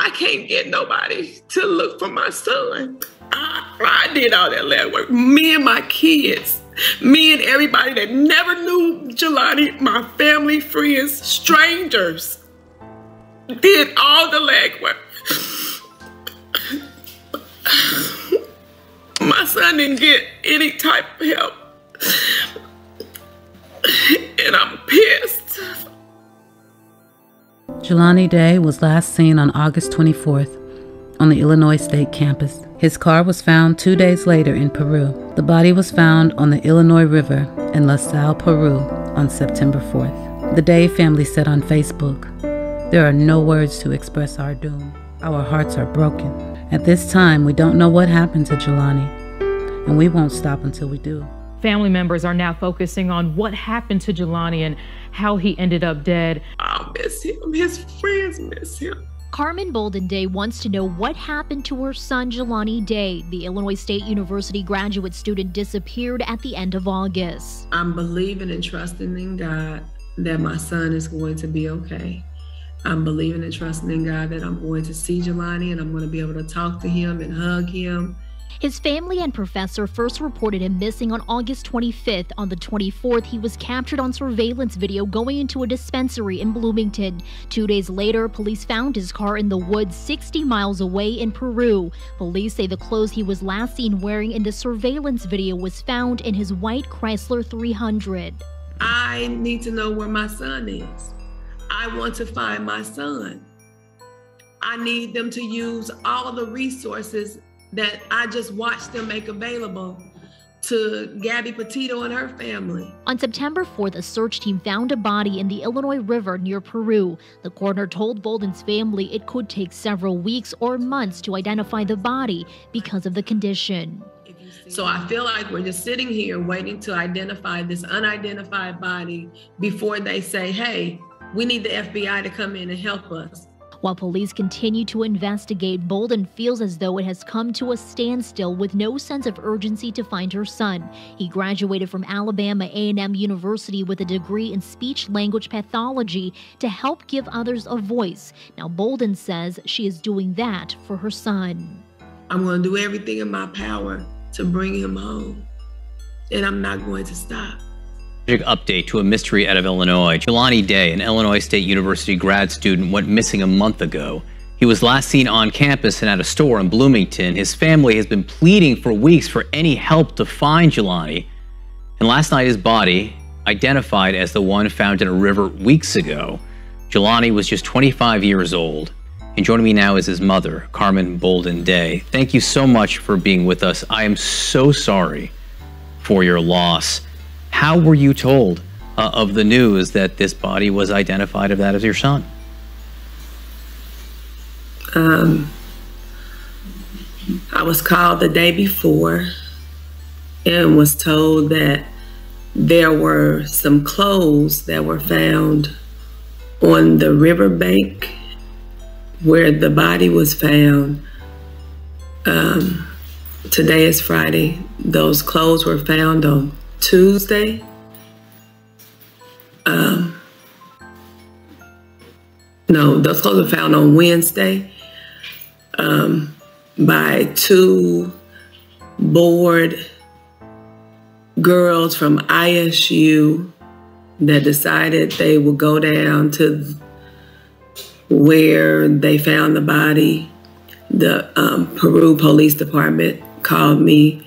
I can't get nobody to look for my son. I did all that lab work. Me and my kids, me and everybody that never knew Jelani, my family, friends, strangers, did all the legwork. My son didn't get any type of help. And I'm pissed. Jelani Day was last seen on August 24th on the Illinois State campus. His car was found 2 days later in Peru. The body was found on the Illinois River in La Salle, Peru on September 4th. The Day family said on Facebook, "There are no words to express our doom. Our hearts are broken. At this time, we don't know what happened to Jelani, and we won't stop until we do." Family members are now focusing on what happened to Jelani and how he ended up dead. I miss him. His friends miss him. Carmen Bolden Day wants to know what happened to her son, Jelani Day. The Illinois State University graduate student disappeared at the end of August. I'm believing and trusting in God that my son is going to be okay. I'm believing and trusting in God that I'm going to see Jelani and I'm going to be able to talk to him and hug him. His family and professor first reported him missing on August 25th. On the 24th, he was captured on surveillance video going into a dispensary in Bloomington. 2 days later, police found his car in the woods 60 miles away in Peru. Police say the clothes he was last seen wearing in the surveillance video was found in his white Chrysler 300. I need to know where my son is. I want to find my son. I need them to use all the resources that I just watched them make available to Gabby Petito and her family. On September 4th, a search team found a body in the Illinois River near Peru. The coroner told Bolden's family it could take several weeks or months to identify the body because of the condition. So I feel like we're just sitting here waiting to identify this unidentified body before they say, hey, we need the FBI to come in and help us. While police continue to investigate, Bolden feels as though it has come to a standstill with no sense of urgency to find her son. He graduated from Alabama A&M University with a degree in speech-language pathology to help give others a voice. Now Bolden says she is doing that for her son. I'm going to do everything in my power to bring him home, and I'm not going to stop. Update to a mystery out of Illinois. Jelani Day, an Illinois State University grad student, went missing a month ago. He was last seen on campus and at a store in Bloomington. His family has been pleading for weeks for any help to find Jelani. And last night, his body, identified as the one found in a river weeks ago. Jelani was just 25 years old. And joining me now is his mother, Carmen Bolden Day. Thank you so much for being with us. I am so sorry for your loss. How were you told of the news that this body was identified of that as your son? I was called the day before and was told that there were some clothes that were found on the riverbank where the body was found. Today is Friday. Those clothes were found on Tuesday. No, those clothes were found on Wednesday by two bored girls from ISU that decided they would go down to where they found the body. The Peru Police Department called me,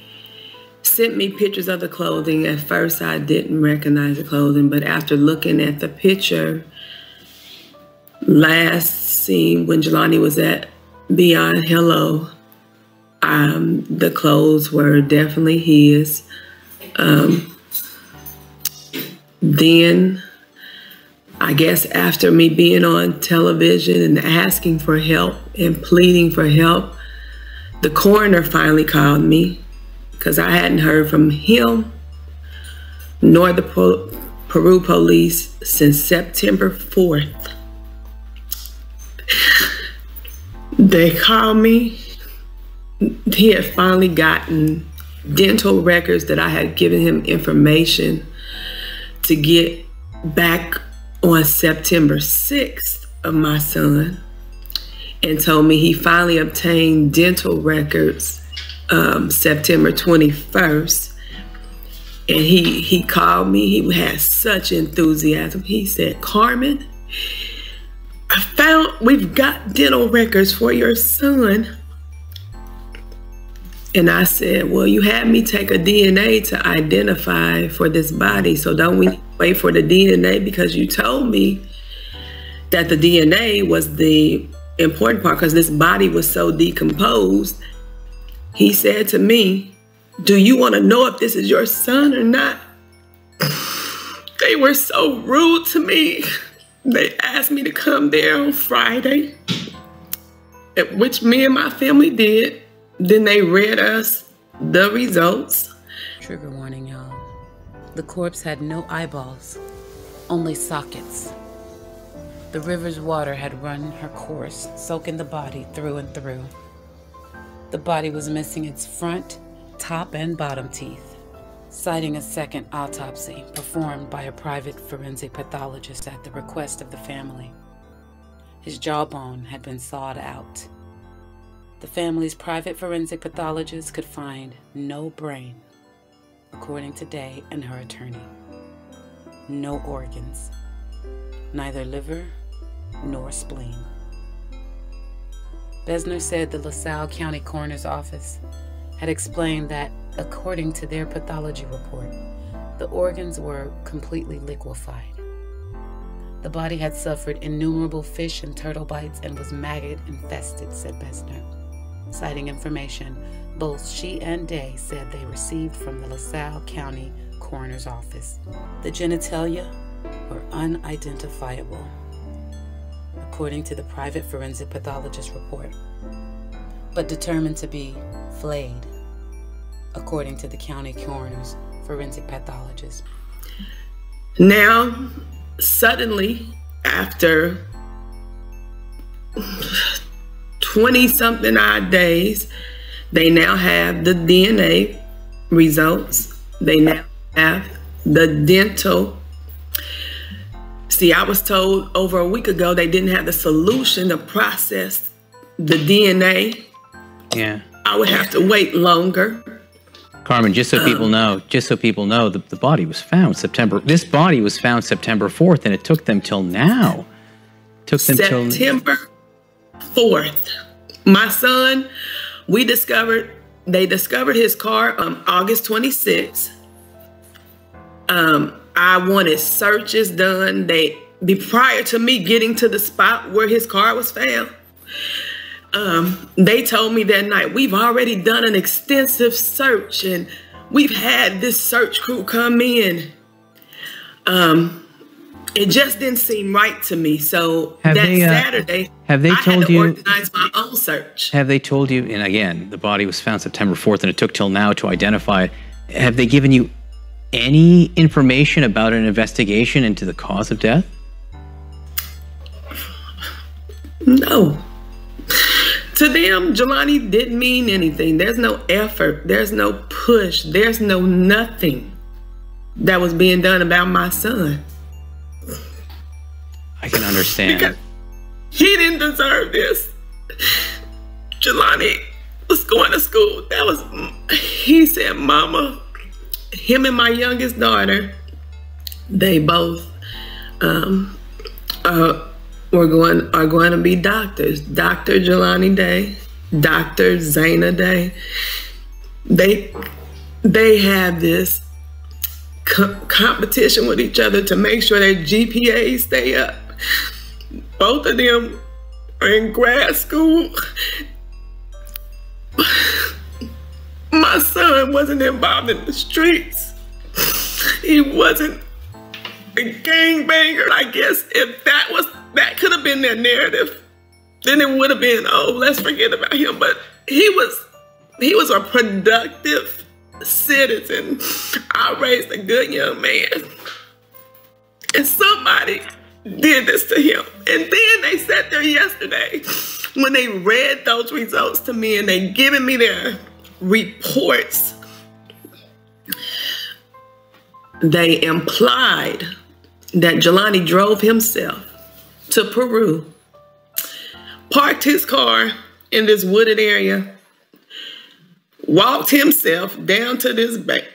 sent me pictures of the clothing. At first, I didn't recognize the clothing, but after looking at the picture, last seen when Jelani was at Beyond Hello, the clothes were definitely his. Then, I guess after me being on television and asking for help and pleading for help, the coroner finally called me, because I hadn't heard from him nor the Peru police since September 4th. They called me. He had finally gotten dental records that I had given him information to get back on September 6th of my son. and told me he finally obtained dental records September 21st. And he called me. He had such enthusiasm. He said, "Carmen, we've got dental records for your son." And I said, "Well, you had me take a DNA to identify for this body, so don't we wait for the DNA? Because you told me that the DNA was the important part because this body was so decomposed." He said to me, "Do you want to know if this is your son or not?" They were so rude to me. They asked me to come there on Friday, which me and my family did. Then they read us the results. Trigger warning, y'all. The corpse had no eyeballs, only sockets. The river's water had run her course, soaking the body through and through. The body was missing its front, top, and bottom teeth, citing a second autopsy performed by a private forensic pathologist at the request of the family. His jawbone had been sawed out. The family's private forensic pathologist could find no brain, according to Day and her attorney. No organs, neither liver nor spleen. Besner said the LaSalle County Coroner's Office had explained that, according to their pathology report, the organs were completely liquefied. The body had suffered innumerable fish and turtle bites and was maggot infested, said Besner, citing information both she and Day said they received from the LaSalle County Coroner's Office. The genitalia were unidentifiable, according to the private forensic pathologist report, but determined to be flayed, according to the county coroner's forensic pathologist. Now, suddenly, after 20-something odd days, they now have the DNA results. They now have the dental. See, I was told over a week ago they didn't have the solution to process the DNA. Yeah. I would have to wait longer. Carmen, just so people know, the body was found This body was found September 4th, and it took them till now. September 4th. My son, they discovered his car on August 26th. I wanted searches done. Prior to me getting to the spot where his car was found, they told me that night, "We've already done an extensive search and we've had this search crew come in." It just didn't seem right to me. So Saturday, I had to organize my own search. Have they told you, and again, the body was found September 4th and it took till now to identify it. Have they given you any information about an investigation into the cause of death? No. To them, Jelani didn't mean anything. There's no effort. There's no push. There's no nothing that was being done about my son. I can understand. Because he didn't deserve this. Jelani was going to school. He said, "Mama," him and my youngest daughter, they both are going to be doctors. Dr. Jelani Day, Dr. Zana Day. They have this competition with each other to make sure their GPAs stay up. Both of them are in grad school. My son wasn't involved in the streets. He wasn't a gangbanger. I guess if that could have been their narrative, then it would have been, "Oh, let's forget about him." But he was a productive citizen. I raised a good young man. And somebody did this to him. And then they sat there yesterday when they read those results to me and they given me their reports. They implied that Jelani drove himself to Peru, parked his car in this wooded area, walked himself down to this bank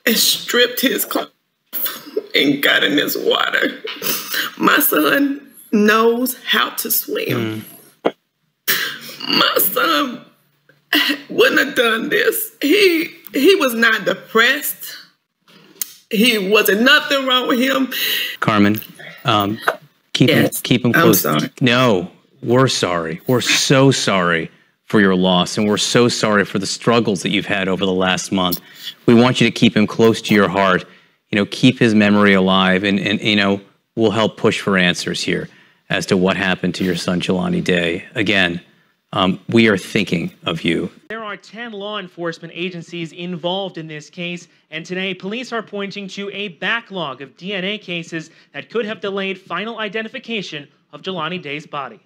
and stripped his clothes and got in this water. My son knows how to swim. My son wouldn't have done this. He was not depressed. He wasn't nothing wrong with him. Carmen, keep him close. I'm sorry. No, we're sorry. We're so sorry for your loss, and we're so sorry for the struggles that you've had over the last month. We want you to keep him close to your heart. You know, keep his memory alive, and you know, we'll help push for answers here as to what happened to your son, Jelani Day. Again, we are thinking of you. There are 10 law enforcement agencies involved in this case, and today police are pointing to a backlog of DNA cases that could have delayed final identification of Jelani Day's body.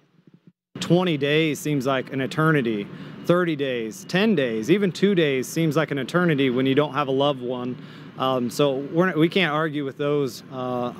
20 days seems like an eternity. 30 days, 10 days, even 2 days seems like an eternity when you don't have a loved one. So we can't argue with those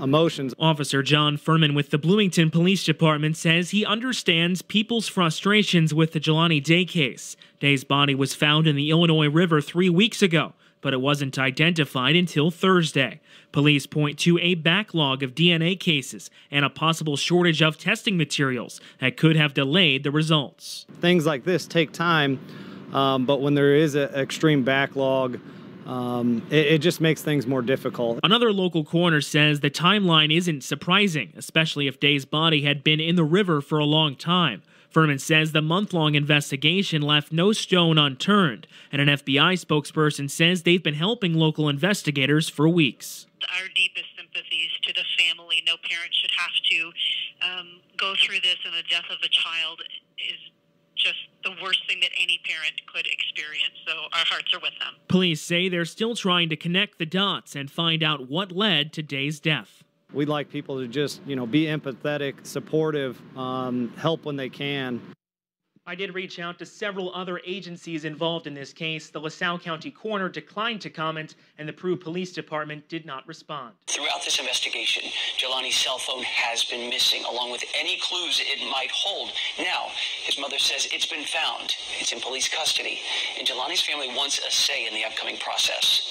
emotions. Officer John Furman with the Bloomington Police Department says he understands people's frustrations with the Jelani Day case. Day's body was found in the Illinois River 3 weeks ago, but it wasn't identified until Thursday. Police point to a backlog of DNA cases and a possible shortage of testing materials that could have delayed the results. Things like this take time, but when there is an extreme backlog, it just makes things more difficult. Another local coroner says the timeline isn't surprising, especially if Day's body had been in the river for a long time. Furman says the month-long investigation left no stone unturned, and an FBI spokesperson says they've been helping local investigators for weeks. Our deepest sympathies to the family. No parent should have to go through this, and the death of a child is just the worst thing that any parent could experience, so our hearts are with them. Police say they're still trying to connect the dots and find out what led to Day's death. We'd like people to just, be empathetic, supportive, help when they can. I did reach out to several other agencies involved in this case. The LaSalle County coroner declined to comment, and the Peru Police Department did not respond. Throughout this investigation, Jelani's cell phone has been missing, along with any clues it might hold. Now, his mother says it's been found. It's in police custody, and Jelani's family wants a say in the upcoming process.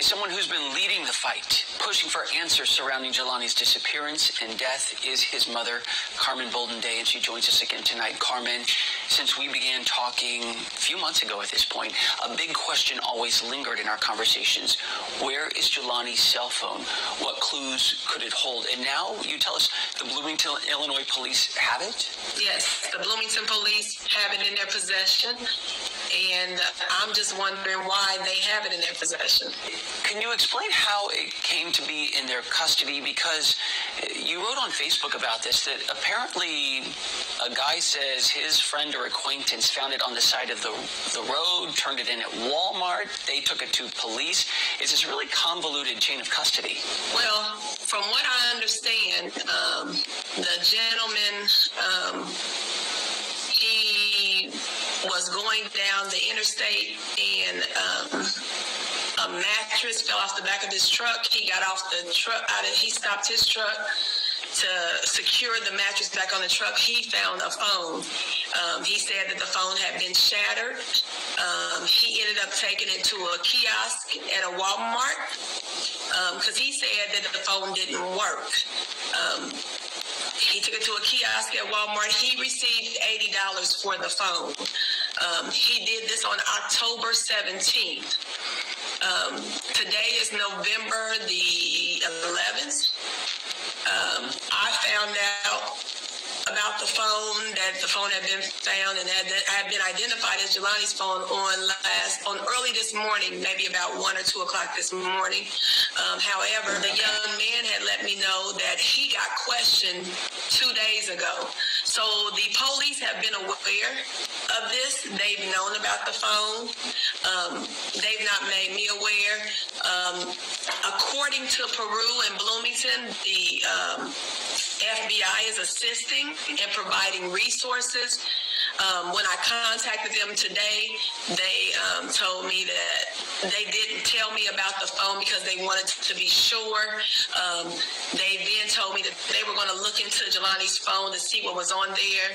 Someone who's been leading the fight, pushing for answers surrounding Jelani's disappearance and death, is his mother, Carmen Bolden Day, and she joins us again tonight. Carmen, since we began talking a few months ago at this point, a big question always lingered in our conversations. Where is Jelani's cell phone? What clues could it hold? And now you tell us the Bloomington, Illinois police have it? Yes, the Bloomington police have it in their possession, and I'm just wondering why they have it in their possession. Can you explain how it came to be in their custody? Because you wrote on Facebook about this, that apparently a guy says his friend or acquaintance found it on the side of the road, turned it in at Walmart, they took it to police. It's this really convoluted chain of custody. Well, from what I understand, the gentleman, he was going down the interstate and a mattress fell off the back of his truck. He got off the truck, he stopped his truck to secure the mattress back on the truck. He found a phone. He said that the phone had been shattered. He ended up taking it to a kiosk at a Walmart because he said that the phone didn't work. He took it to a kiosk at Walmart. He received $80 for the phone. He did this on October 17th. Today is November the 11th. I found out about the phone, that the phone had been found and had been identified as Jelani's phone on early this morning, maybe about 1 or 2 o'clock this morning. However, the young man had let me know that he got questioned 2 days ago. So the police have been aware of this. They've known about the phone. They've not made me aware. According to Peru and Bloomington, the FBI is assisting and providing resources When I contacted them today, they told me that they didn't tell me about the phone because they wanted to be sure. They then told me that they were going to look into Jelani's phone to see what was on there.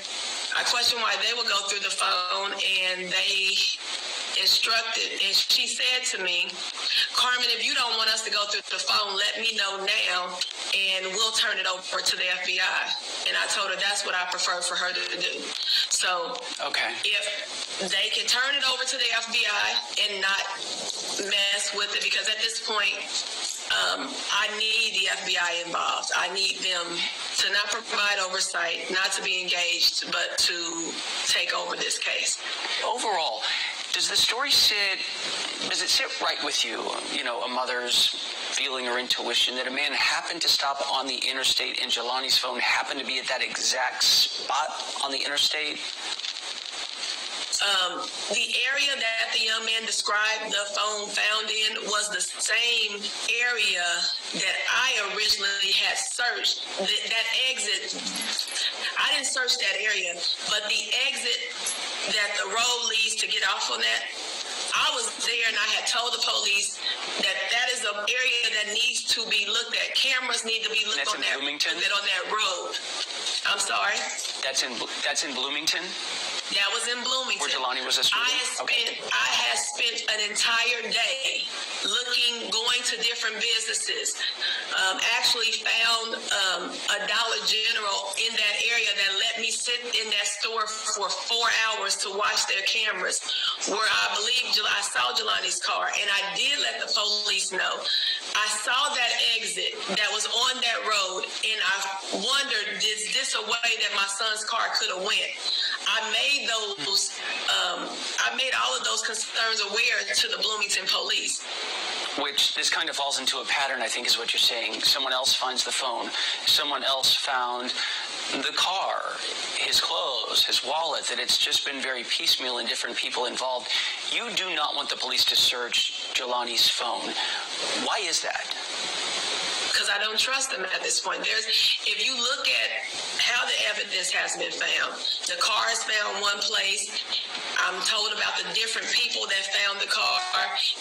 I questioned why they would go through the phone, and they instructed, and she said to me, Carmen, if you don't want us to go through the phone, let me know now, and we'll turn it over to the FBI. And I told her that's what I prefer for her to do. So if they can turn it over to the FBI and not mess with it, because at this point, I need the FBI involved. I need them to not provide oversight, not to be engaged, but to take over this case. Overall, does the story does it sit right with you, a mother's feeling or intuition that a man happened to stop on the interstate and Jelani's phone happened to be at that exact spot on the interstate? The area that the young man described the phone found in was the same area that I originally had searched. That exit, I didn't search that area, but the exit that the road leads to get off on that, I was there and I had told the police that is an area that needs to be looked at. Cameras need to be looked on that, Bloomington? On that road. I'm sorry? That's in Bloomington? That was in Bloomington. Where Jelani was a student? I had spent an entire day going to different businesses. Actually found a Dollar General in that area that let me sit in that store for 4 hours to watch their cameras, where I believe I saw Jelani's car, and I did let the police know. I saw that exit that was on that road, and I wondered, is this a way that my son's car could have went? I made all of those concerns aware to the Bloomington police. Which this kind of falls into a pattern, I think, is what you're saying. Someone else finds the phone. Someone else found the car, his clothes, his wallet, that it's just been very piecemeal and different people involved. You do not want the police to search Jelani's phone. Why is that? Because I don't trust them at this point. If you look at how the evidence has been found, the car is found one place. I'm told about the different people that found the car.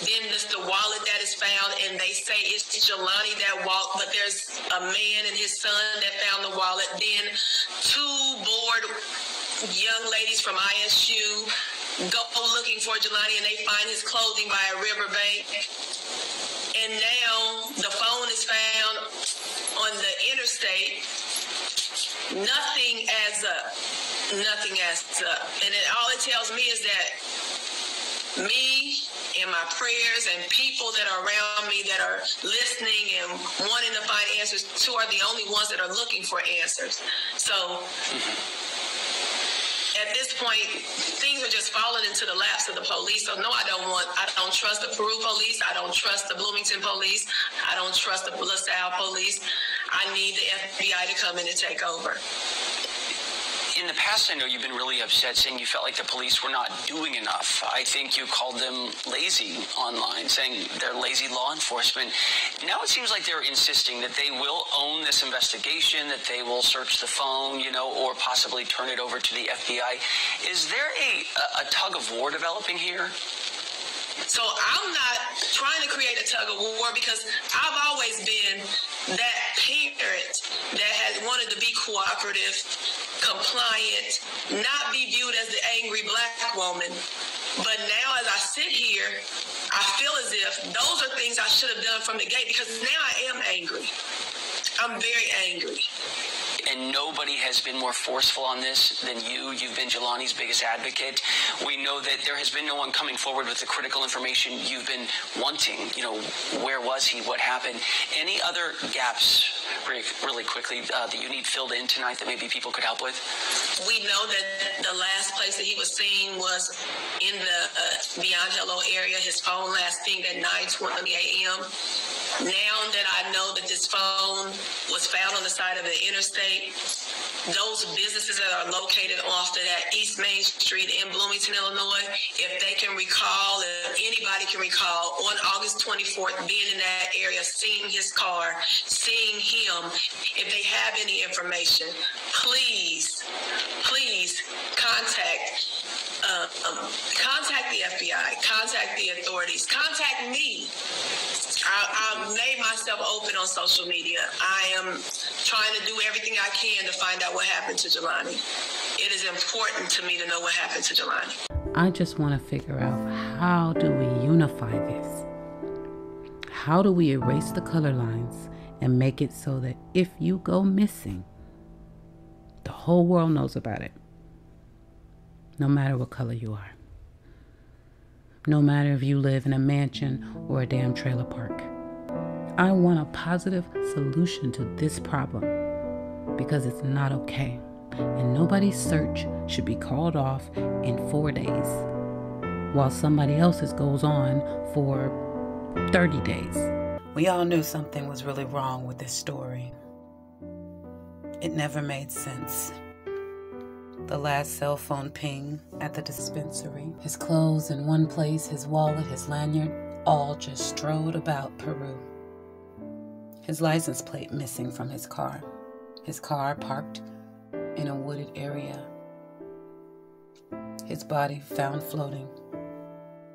Then there's the wallet that is found, and they say it's Jelani that walked, but there's a man and his son that found the wallet. Then 2 bored young ladies from ISU go looking for Jelani, and they find his clothing by a riverbank. And now the phone is found on the interstate. Nothing adds up. Nothing adds up. And all it tells me is that me and my prayers and people that are around me that are listening and wanting to find answers too are the only ones that are looking for answers. So at this point, things are just falling into the laps of the police. So no, I don't trust the Peru police. I don't trust the Bloomington police. I don't trust the LaSalle police. I need the FBI to come in and take over. In the past, I know you've been really upset, saying you felt like the police were not doing enough. I think you called them lazy online, saying they're lazy law enforcement. Now it seems like they're insisting that they will own this investigation, that they will search the phone, or possibly turn it over to the FBI. Is there a tug of war developing here? So I'm not trying to create a tug of war, because I've always been that parent that has wanted to be cooperative, compliant, not be viewed as the angry black woman. But now as I sit here, I feel as if those are things I should have done from the gate, because now I am angry. I'm very angry. And nobody has been more forceful on this than you. You've been Jelani's biggest advocate. We know that there has been no one coming forward with the critical information you've been wanting. Where was he? What happened? Any other gaps, really quickly, that you need filled in tonight that maybe people could help with? We know that the last place that he was seen was in the Beyond Hello area. His phone last pinged at 9:20 a.m. Now that I know that this phone was found on the side of the interstate, those businesses that are located off of that East Main Street in Bloomington, Illinois, if they can recall, if anybody can recall, on August 24th, being in that area, seeing his car, seeing him, if they have any information, please contact Contact the FBI, contact the authorities, contact me. I've made myself open on social media. I am trying to do everything I can to find out what happened to Jelani. It is important to me to know what happened to Jelani. I just want to figure out, how do we unify this? How do we erase the color lines and make it so that if you go missing, the whole world knows about it, no matter what color you are? No matter if you live in a mansion or a damn trailer park. I want a positive solution to this problem, because it's not okay. And nobody's search should be called off in 4 days, while somebody else's goes on for 30 days. We all knew something was really wrong with this story. It never made sense. The last cell phone ping at the dispensary, his clothes in one place, his wallet, his lanyard, all just strode about Peru. His license plate missing from his car parked in a wooded area. His body found floating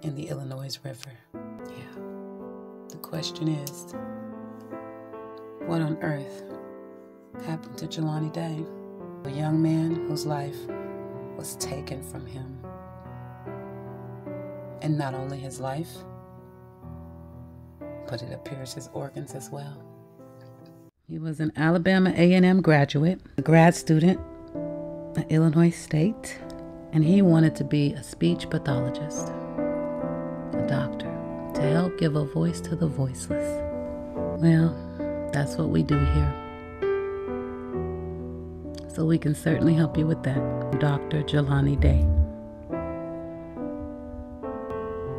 in the Illinois River. Yeah. The question is, what on earth happened to Jelani Day? A young man whose life was taken from him. And not only his life, but it appears his organs as well. He was an Alabama A&M graduate, a grad student at Illinois State, and he wanted to be a speech pathologist, a doctor, to help give a voice to the voiceless. Well, that's what we do here. So we can certainly help you with that, Dr. Jelani Day.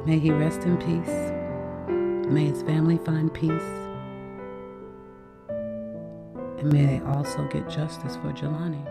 May he rest in peace. May his family find peace. And may they also get justice for Jelani.